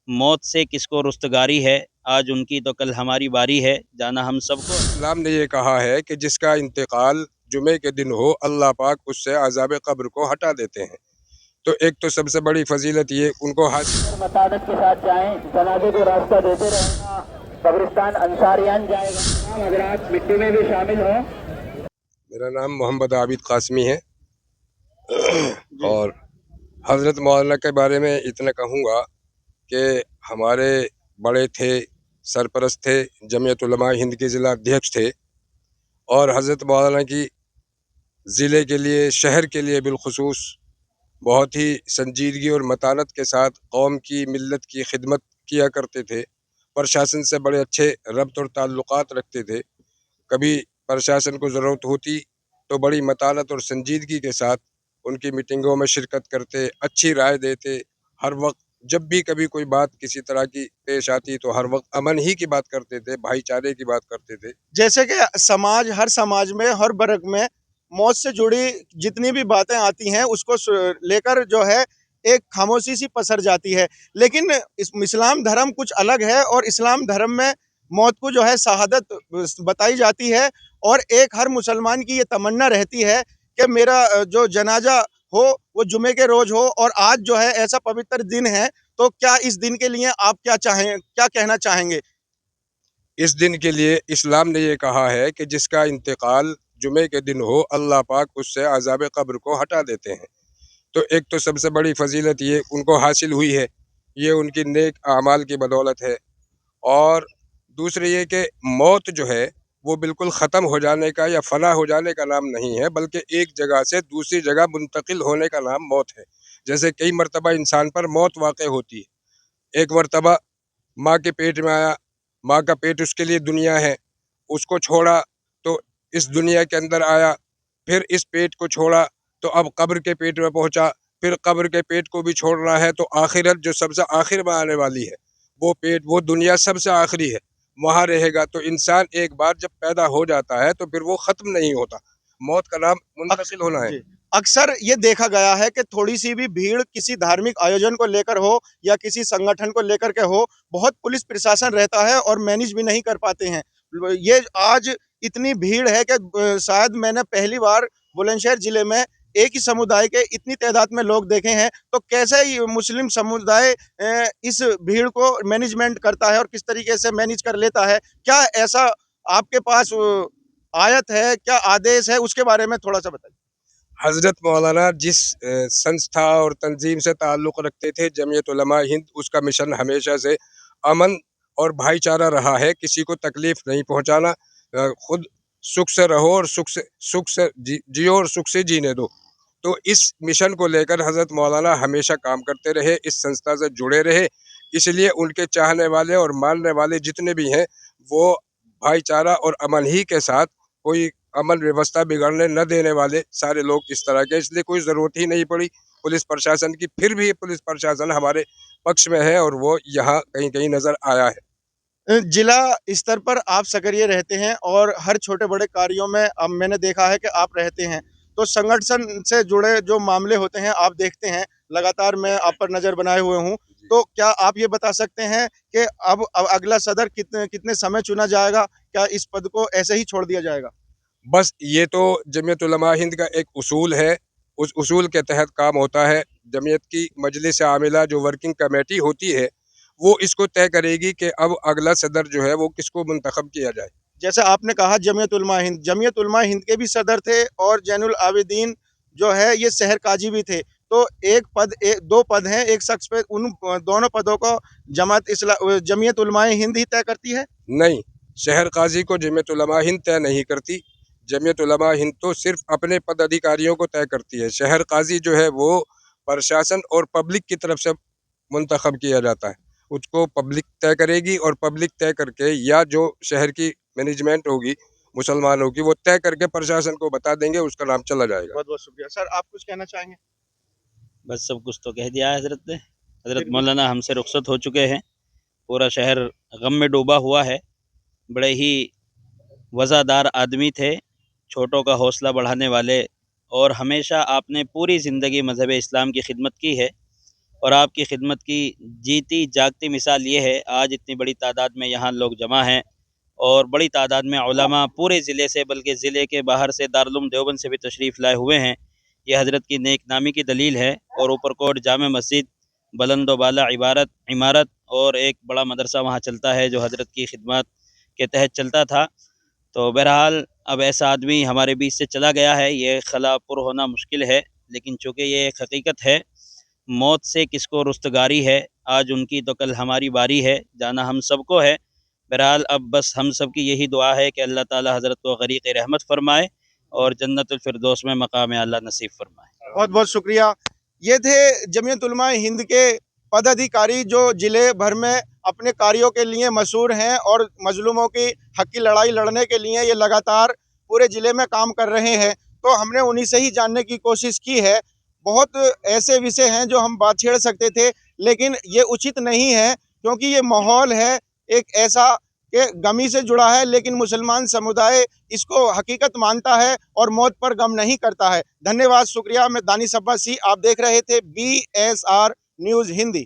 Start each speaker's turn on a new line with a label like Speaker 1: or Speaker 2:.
Speaker 1: موت سے کس کو رستگاری ہے، آج ان کی تو کل ہماری باری ہے، جانا ہم سب کو۔
Speaker 2: اسلام نے یہ کہا ہے کہ جس کا انتقال جمعے کے دن ہو اللہ پاک اس سے عذاب قبر کو ہٹا دیتے ہیں۔ تو ایک تو سب سے بڑی فضیلت یہ ان کو حاصل
Speaker 3: متانت کے ساتھ جائیں، جنازے کو راستہ دیتے رہنا، قبرستان انصاریان جائے گا، تمام حضرات مٹی میں بھی شامل ہوں۔
Speaker 2: میرا نام محمد عابد قاسمی ہے اور حضرت مولانا کے بارے میں اتنا کہوں گا کہ ہمارے بڑے تھے، سرپرست تھے، جمعیت علماء ہند کے ضلع ادھیکش تھے، اور حضرت مولانا کی ضلع کے لیے، شہر کے لیے بالخصوص بہت ہی سنجیدگی اور متانت کے ساتھ قوم کی، ملت کی خدمت کیا کرتے تھے۔ پرشاسن سے بڑے اچھے ربط اور تعلقات رکھتے تھے۔ کبھی پرشاسن کو ضرورت ہوتی تو بڑی متانت اور سنجیدگی کے ساتھ ان کی میٹنگوں میں شرکت کرتے، اچھی رائے دیتے۔ ہر وقت جب بھی کبھی کوئی بات کسی طرح کی پیش آتی تو ہر وقت امن ہی کی بات کرتے تھے، بھائی چارے کی بات کرتے تھے۔
Speaker 4: جیسے کہ ہر سماج میں، ہر برگ میں موت سے جڑی جتنی بھی باتیں آتی ہیں اس کو لے کر جو ہے ایک خاموشی سی پسر جاتی ہے، لیکن اسلام دھرم کچھ الگ ہے، اور اسلام دھرم میں موت کو جو ہے شہادت بتائی جاتی ہے، اور ایک ہر مسلمان کی یہ تمنا رہتی ہے کہ میرا جو جنازہ ہو وہ جمعے کے روز ہو، اور آج جو ہے ایسا پوتر دن ہے، تو کیا اس دن کے لیے آپ کیا کہنا چاہیں گے؟
Speaker 2: اس دن کے لیے اسلام نے یہ کہا ہے کہ جس کا انتقال جمعے کے دن ہو اللہ پاک اس سے عذاب قبر کو ہٹا دیتے ہیں۔ تو ایک تو سب سے بڑی فضیلت یہ ان کو حاصل ہوئی ہے، یہ ان کی نیک اعمال کی بدولت ہے۔ اور دوسرے یہ کہ موت جو ہے وہ بالکل ختم ہو جانے کا یا فنا ہو جانے کا نام نہیں ہے، بلکہ ایک جگہ سے دوسری جگہ منتقل ہونے کا نام موت ہے۔ جیسے کئی مرتبہ انسان پر موت واقع ہوتی ہے۔ ایک مرتبہ ماں کے پیٹ میں آیا، ماں کا پیٹ اس کے لیے دنیا ہے، اس کو چھوڑا تو اس دنیا کے اندر آیا، پھر اس پیٹ کو چھوڑا تو اب قبر کے پیٹ میں پہنچا، پھر قبر کے پیٹ کو بھی چھوڑنا ہے تو آخرت جو سب سے آخر میں آنے والی ہے، وہ پیٹ، وہ دنیا سب سے آخری ہے، وہاں رہے گا۔ تو انسان ایک بار جب پیدا ہو جاتا ہے تو پھر وہ ختم نہیں ہوتا، موت کا نام منتقل ہونا ہے۔
Speaker 4: اکثر یہ دیکھا گیا ہے کہ تھوڑی سی بھی بھیڑ کسی دھارمک آیوجن کو لے کر ہو یا کسی سنگٹھن کو لے کر کے ہو، بہت پولیس پرشاسن رہتا ہے اور مینج بھی نہیں کر پاتے ہیں۔ یہ آج اتنی بھیڑ ہے کہ شاید میں نے پہلی بار بلند شہر ضلع میں ایک ہی سمودائے کے اتنی تعداد میں لوگ دیکھے ہیں، تو کیسے یہ مسلم سمودائے اس بھیڑ کو مینجمنٹ کرتا ہے اور کس طریقے سے مینج کر لیتا ہے؟ کیا ایسا آپ کے پاس آیت ہے، کیا آدیش ہے، اس کے بارے میں تھوڑا سا بتائیے۔
Speaker 2: حضرت مولانا جس سنستھا اور تنظیم سے تعلق رکھتے تھے، جمعیت علماء ہند، اس کا مشن ہمیشہ سے امن اور بھائی چارہ رہا ہے، کسی کو تکلیف نہیں پہنچانا، خود سکھ سے رہو اور سکھ سے جیو اور سکھ سے جینے دو۔ تو اس مشن کو لے کر حضرت مولانا ہمیشہ کام کرتے رہے، اس سنستھا سے جڑے رہے، اس لیے ان کے چاہنے والے اور ماننے والے جتنے بھی ہیں وہ بھائی چارہ اور امن ہی کے ساتھ، کوئی امن ویوستھا بگڑنے نہ دینے والے سارے لوگ اس طرح کے، اس لیے کوئی ضرورت ہی نہیں پڑی پولیس پرشاسن کی۔ پھر بھی پولیس پرشاسن ہمارے پکش میں ہے اور وہ یہاں کہیں کہیں نظر آیا ہے۔
Speaker 4: ضلع استر پر آپ سکریے رہتے ہیں اور ہر چھوٹے بڑے کاریوں میں اب میں نے دیکھا ہے کہ آپ رہتے ہیں، تو سنگٹھن سے جڑے جو معاملے ہوتے ہیں آپ دیکھتے ہیں، لگاتار میں آپ پر نظر بنائے ہوئے ہوں، تو کیا آپ یہ بتا سکتے ہیں کہ اب اگلا صدر کتنے سمے چنا جائے گا؟ کیا اس پد کو ایسے ہی چھوڑ دیا جائے گا؟
Speaker 2: بس یہ تو جمعیت علماء ہند کا ایک اصول ہے، اس اصول کے تحت کام ہوتا ہے۔ جمعیت کی مجلس عاملہ جو ورکنگ کمیٹی ہوتی ہے وہ اس کو طے کرے گی کہ اب اگلا صدر جو ہے وہ کس کو منتخب کیا جائے۔
Speaker 4: جیسے آپ نے کہا جمعیت علماء ہند کے بھی صدر تھے، اور زین العابدین جو ہے یہ شہر قاضی بھی تھے، تو دو پد ہیں ایک شخص پہ، ان دونوں پدوں کو جمعیت علماء ہند ہی طے کرتی ہے؟
Speaker 2: نہیں، شہر قاضی کو جمعیت علماء ہند طے نہیں کرتی، جمعیت علماء ہند تو صرف اپنے پد ادھیکاریوں کو طے کرتی ہے۔ شہر قاضی جو ہے وہ پرشاسن اور پبلک کی طرف سے منتخب کیا جاتا ہے، اس کو پبلک طے کرے گی، اور پبلک طے کر کے یا جو شہر کی مینجمنٹ ہوگی مسلمانوں کی وہ طے کر کے پرشاسن کو بتا دیں گے، اس کا نام چلا جائے گا۔
Speaker 4: بہت بہت شکریہ سر، آپ کچھ کہنا چاہیں گے؟
Speaker 1: بس سب کچھ تو کہہ دیا ہے حضرت نے۔ حضرت مولانا ہم سے رخصت ہو چکے ہیں، پورا شہر غم میں ڈوبا ہوا ہے۔ بڑے ہی وزادار آدمی تھے، چھوٹوں کا حوصلہ بڑھانے والے، اور ہمیشہ آپ نے پوری زندگی مذہب اسلام کی خدمت کی ہے، اور آپ کی خدمت کی جیتی جاگتی مثال یہ ہے، آج اتنی بڑی تعداد میں یہاں لوگ جمع ہیں اور بڑی تعداد میں علماء پورے ضلع سے بلکہ ضلع کے باہر سے دارالعلوم دیوبند سے بھی تشریف لائے ہوئے ہیں۔ یہ حضرت کی نیک نامی کی دلیل ہے۔ اور اوپر کوٹ جامع مسجد بلند و بالا عمارت اور ایک بڑا مدرسہ وہاں چلتا ہے جو حضرت کی خدمات کے تحت چلتا تھا۔ تو بہرحال اب ایسا آدمی ہمارے بیچ سے چلا گیا ہے، یہ خلا پر ہونا مشکل ہے، لیکن چونکہ یہ ایک حقیقت ہے، موت سے کس کو رستگاری ہے، آج ان کی تو کل ہماری باری ہے، جانا ہم سب کو ہے۔ بہرحال اب بس ہم سب کی یہی دعا ہے کہ اللہ تعالی حضرت کو غریق رحمت فرمائے اور جنت الفردوس میں مقام اعلیٰ نصیب فرمائے۔
Speaker 4: بہت بہت شکریہ۔ یہ تھے جمعیت علماء ہند کے پدادھیکاری جو ضلع بھر میں اپنے کاریوں کے لیے مشہور ہیں اور مظلوموں کی حق کی لڑائی لڑنے کے لیے یہ لگاتار پورے ضلع میں کام کر رہے ہیں۔ تو ہم نے انہی سے ہی جاننے کی کوشش کی ہے۔ بہت ایسے وشے ہیں جو ہم بات چھیڑ سکتے تھے، لیکن یہ اچت نہیں ہے کیونکہ یہ ماحول ہے ایک ایسا کہ غمی سے جڑا ہے، لیکن مسلمان سمودائے اس کو حقیقت مانتا ہے اور موت پر غم نہیں کرتا ہے۔ دھنیہ واد، شکریہ۔ میں دانش عباسی، آپ دیکھ رہے تھے BSR نیوز ہندی۔